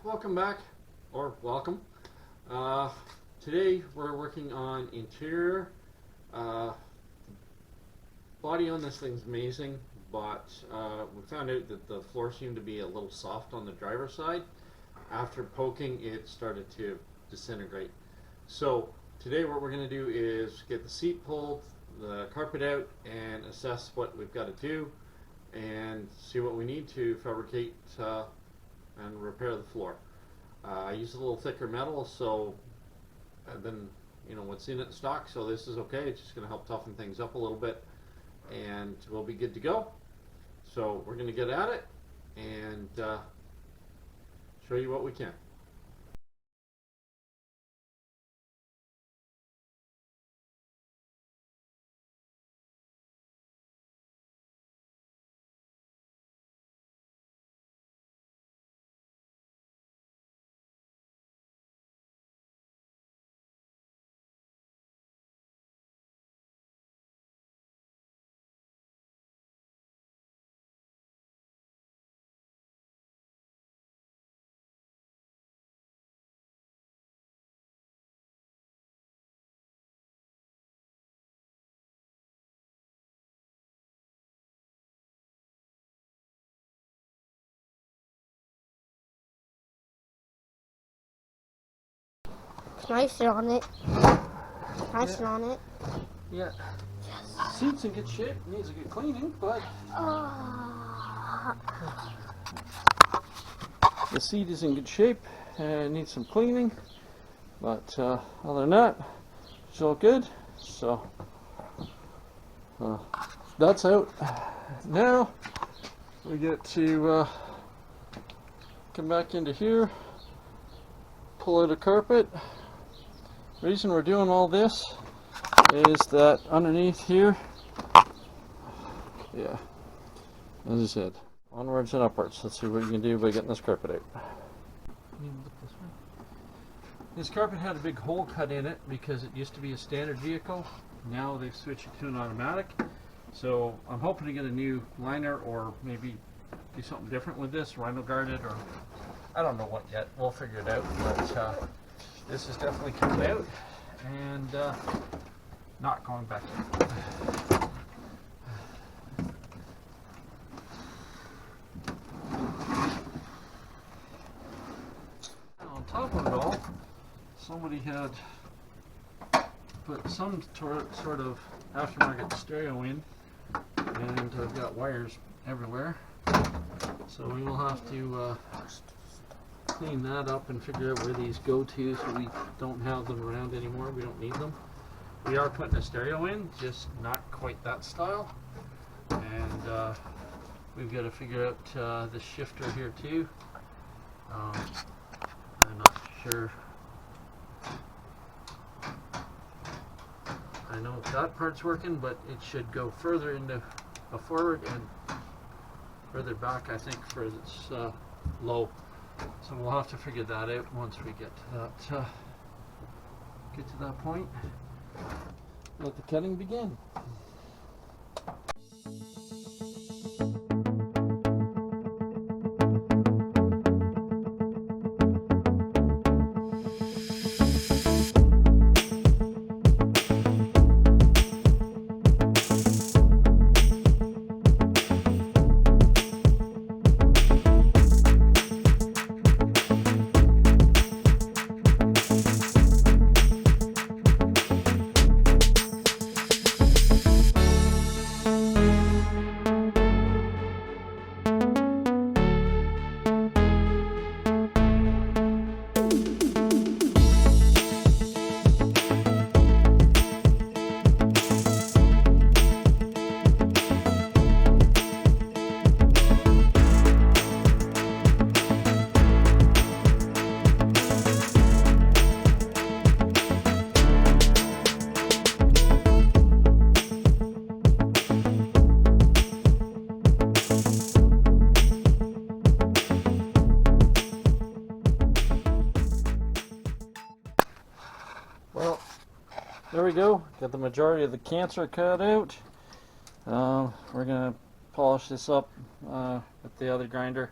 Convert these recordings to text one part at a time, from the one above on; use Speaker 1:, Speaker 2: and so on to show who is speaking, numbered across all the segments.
Speaker 1: welcome back, or welcome. Uh, Today we're working on interior. Uh, Body on this thing's amazing, but we found out that the floor seemed to be a little soft on the driver's side. After poking, it started to disintegrate. So today what we're going to do is get the seat pulled, the carpet out, and assess what we've got to do and see what we need to fabricate and repair the floor. I used a little thicker metal, so than what's in it stock, so this is okay. It's just going to help toughen things up a little bit, and we'll be good to go. So we're going to get at it and show you what we can.
Speaker 2: Can I sit on it? Can I sit on it?
Speaker 3: Yeah. Yes. Seat's in good shape. Needs a good cleaning, but the seat is in good shape and needs some cleaning. But other than that, it's all good. So that's out. Now we get to come back into here, pull out a carpet. The reason we're doing all this is that underneath here, yeah, as I said, onwards and upwards. Let's see what you can do by getting this carpet out. This carpet had a big hole cut in it because it used to be a standard vehicle. Now they've switched it to an automatic. So I'm hoping to get a new liner, or maybe do something different with this, rhino guarded, or I don't know what yet. We'll figure it out. But this is definitely coming out and not going back in. On top of it all, somebody had put some sort of aftermarket stereo in, and I've got wires everywhere. So we will have to clean that up and figure out where these go to, so we don't have them around anymore. We don't need them. We are putting a stereo in, just not quite that style. And we've got to figure out the shifter here too. I'm not sure. I know that part's working, but it should go further into a forward and further back, I think, for its low. So we'll have to figure that out once we get to that point. Let the cutting begin. There we go. Got the majority of the cancer cut out. We're going to polish this up with the other grinder.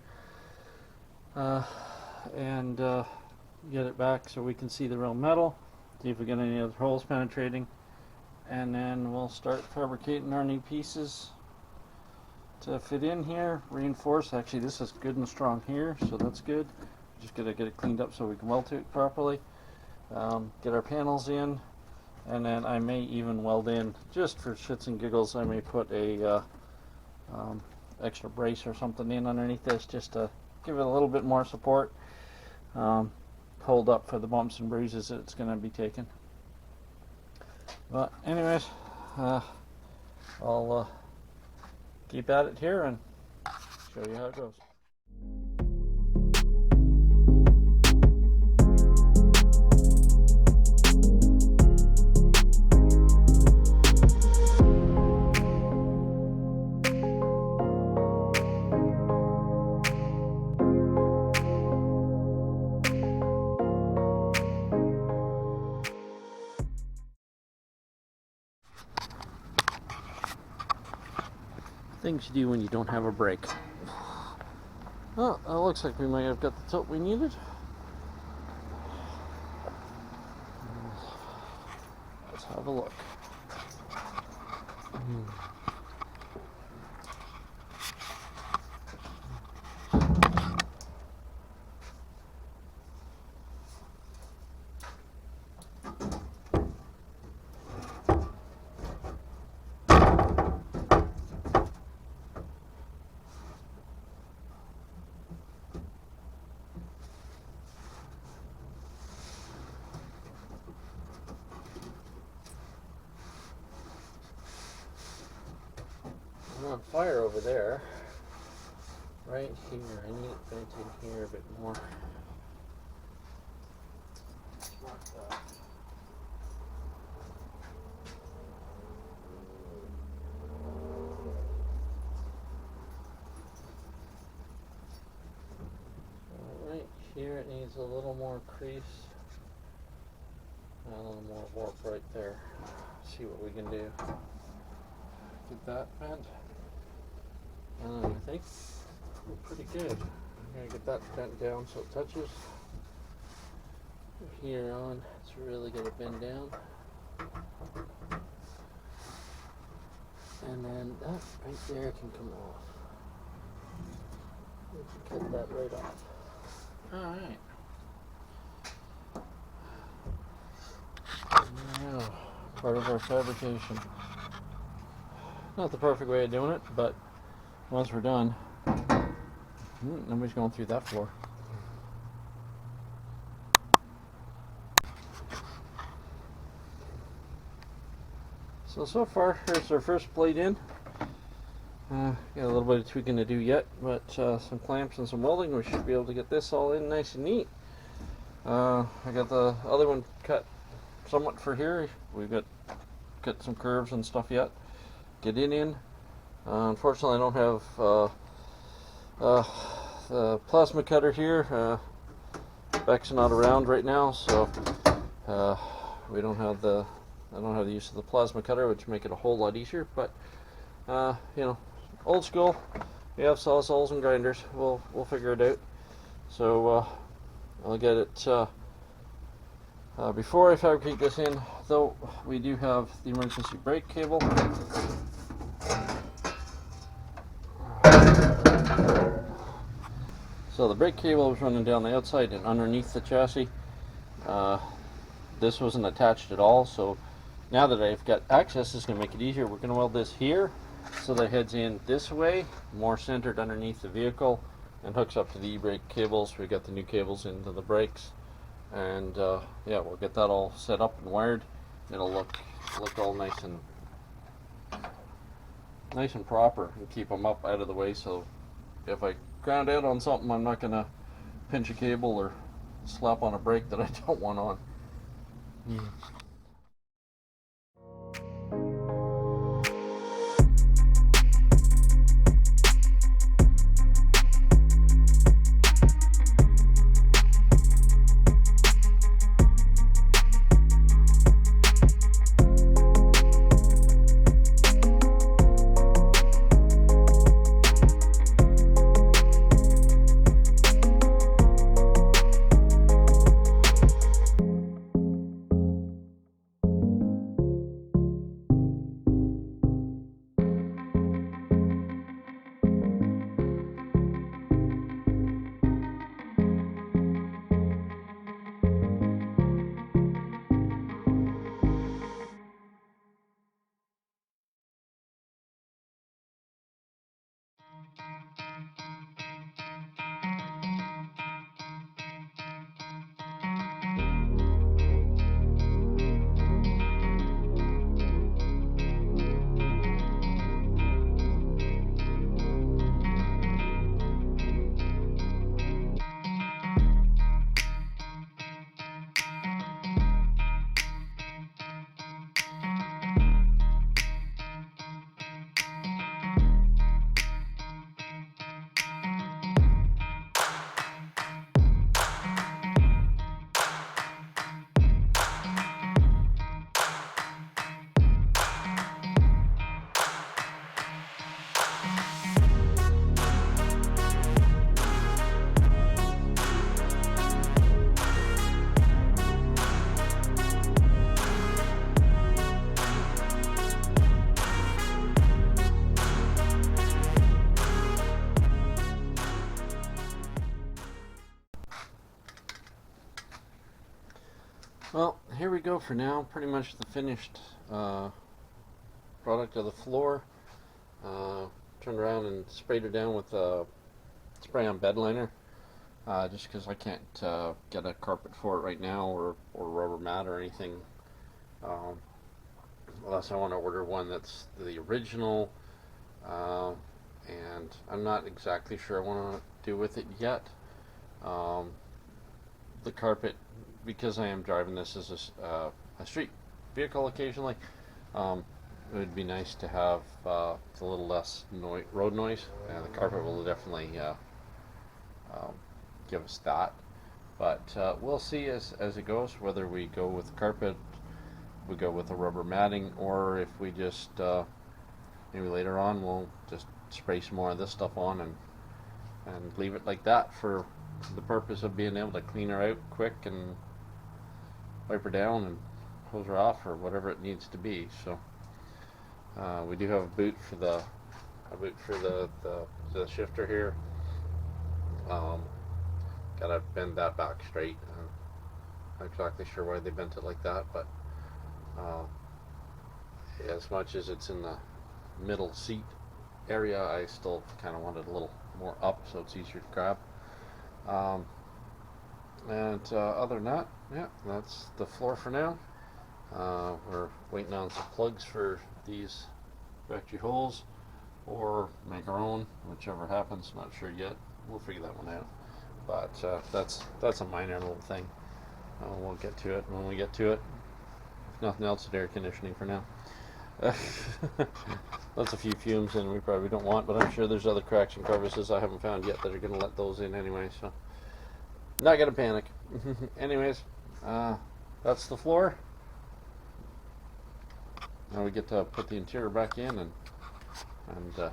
Speaker 3: and get it back so we can see the real metal, see if we get any other holes penetrating, and then we'll start fabricating our new pieces to fit in here. Reinforce, actually this is good and strong here, so that's good. Just gotta get it cleaned up so we can weld to it properly. Get our panels in, and then I may even weld in, just for shits and giggles, I may put a extra brace or something in underneath this just to give it a little bit more support, hold up for the bumps and bruises that it's going to be taking. But anyways, I'll keep at it here and show you how it goes. Things you do when you don't have a brake. Oh, it looks like we might have got the tilt we needed. Let's have a look. I'm on fire over there. Right here, I need it bent in here a bit more. Like that. Right here it needs a little more crease. And a little more warp right there. See what we can do. Get that bent. And I think we're pretty good. I'm going to get that bent down so it touches. From here on, it's really going to bend down. And then that right there can come off. We can cut that right off. Alright. Now, part of our fabrication. Not the perfect way of doing it, but once we're done, nobody's going through that floor. So far, here's our first blade in. Got a little bit of tweaking to do yet, but some clamps and some welding, we should be able to get this all in nice and neat. I got the other one cut somewhat for here. We've got some curves and stuff yet. Get it in. Unfortunately, I don't have the plasma cutter here. Beck's not around right now, so we don't have the. I don't have the use of the plasma cutter, which make it a whole lot easier. But you know, old school. We have sawzalls and grinders. We'll figure it out. So I'll get it. Before I fabricate this in, though, we do have the emergency brake cable. So the brake cable was running down the outside and underneath the chassis. This wasn't attached at all, so now that I've got access, it's going to make it easier. We're going to weld this here so that it heads in this way, more centered underneath the vehicle, and hooks up to the e-brake cables. We got the new cables into the brakes, and yeah, we'll get that all set up and wired. It'll look all nice and proper, and keep them up out of the way, so if I ground out on something, I'm not gonna pinch a cable or slap on a brake that I don't want on. Well, here we go for now. Pretty much the finished product of the floor. Turned around and sprayed it down with spray on bed liner. Just because I can't get a carpet for it right now, or rubber mat or anything. Unless I want to order one that's the original. And I'm not exactly sure I want to do with it yet. The carpet, because I am driving this as a street vehicle occasionally, it would be nice to have a little less road noise, and the carpet will definitely give us that. But we'll see as it goes, whether we go with carpet, we go with a rubber matting, or if we just maybe later on we'll just spray some more of this stuff on and leave it like that for the purpose of being able to clean her out quick and wipe her down and hose her off or whatever it needs to be. So we do have a boot for the shifter here. Gotta bend that back straight. Not exactly sure why they bent it like that, but as much as it's in the middle seat area, I still kind of want it a little more up so it's easier to grab. And other than that, yeah, that's the floor for now. We're waiting on some plugs for these factory holes, or make our own, whichever happens. Not sure yet. We'll figure that one out. But that's a minor little thing. We'll get to it when we get to it. If nothing else, it's air conditioning for now. That's a few fumes and we probably don't want, but I'm sure there's other cracks and crevices I haven't found yet that are going to let those in anyway, so not going to panic. Anyways, that's the floor. Now we get to put the interior back in and get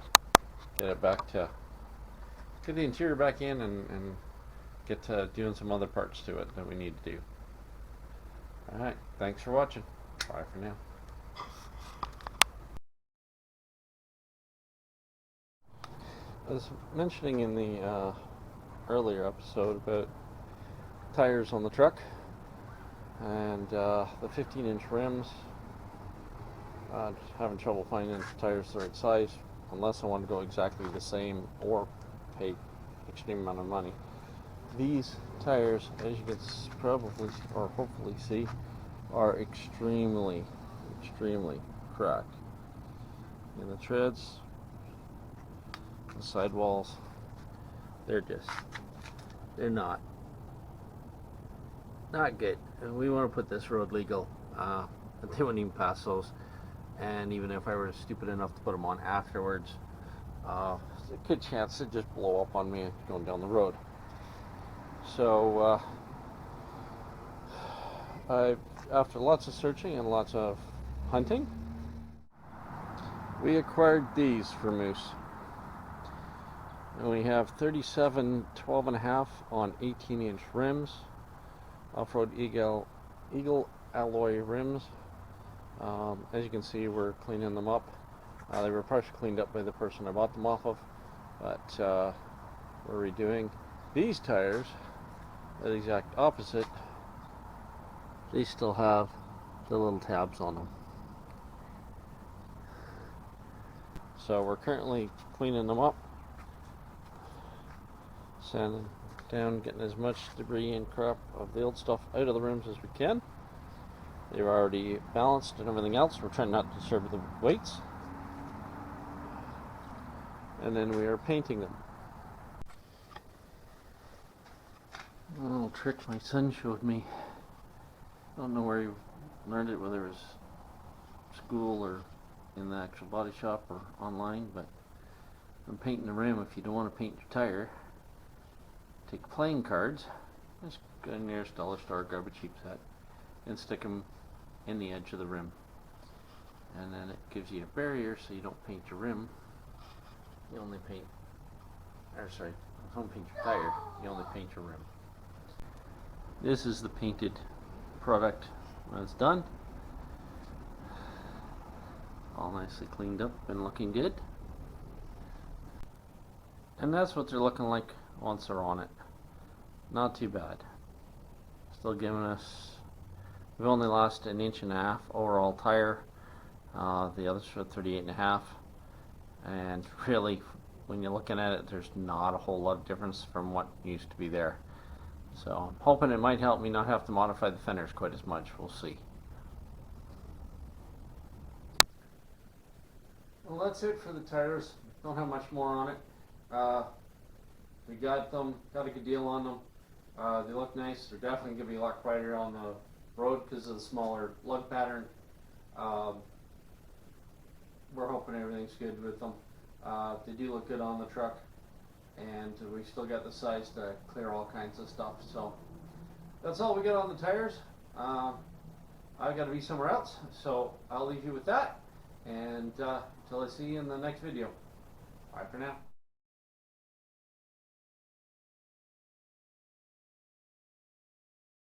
Speaker 3: it back to get the interior back in and get to doing some other parts to it that we need to do. Alright, thanks for watching. Bye for now. I was mentioning in the earlier episode about tires on the truck and the 15-inch rims. Just having trouble finding tires the right size unless I want to go exactly the same or pay extreme amount of money. These tires, as you can probably or hopefully see, are extremely cracked. And the treads, the sidewalls, they're not good. And we want to put this road legal, but they wouldn't even pass those. And even if I were stupid enough to put them on afterwards, there's a good chance they'd just blow up on me going down the road. So after lots of searching and lots of hunting, we acquired these for Moose. And we have 37 12.5 on 18-inch rims, off-road Eagle alloy rims. As you can see, we're cleaning them up. They were partially cleaned up by the person I bought them off of, but we're redoing. These tires are the exact opposite. They still have the little tabs on them. So we're currently cleaning them up, sanding down, getting as much debris and crap of the old stuff out of the rims as we can. They're already balanced and everything else. We're trying not to disturb the weights. And then we are painting them. A little trick my son showed me. I don't know where he learned it, whether it was school or in the actual body shop or online, but when painting the rim, if you don't want to paint your tire, take playing cards, just go in the nearest dollar store, grab a cheap set, and stick them in the edge of the rim. And then it gives you a barrier so you don't paint your rim. You only paint, don't paint your tire, you only paint your rim. This is the painted product when it's done. All nicely cleaned up and looking good. And that's what they're looking like once they're on it. Not too bad. Still giving us We've only lost 1.5 inch overall tire. The others are 38.5, and really, when you're looking at it, there's not a whole lot of difference from what used to be there. So I'm hoping it might help me not have to modify the fenders quite as much. We'll see. Well, that's it for the tires. Don't have much more on it. We got a good deal on them. They look nice. They're definitely going to be a lot quieter on the road because of the smaller lug pattern. We're hoping everything's good with them. They do look good on the truck, and we still got the size to clear all kinds of stuff. So that's all we got on the tires. I've got to be somewhere else, so I'll leave you with that, and until I see you in the next video. Bye for now.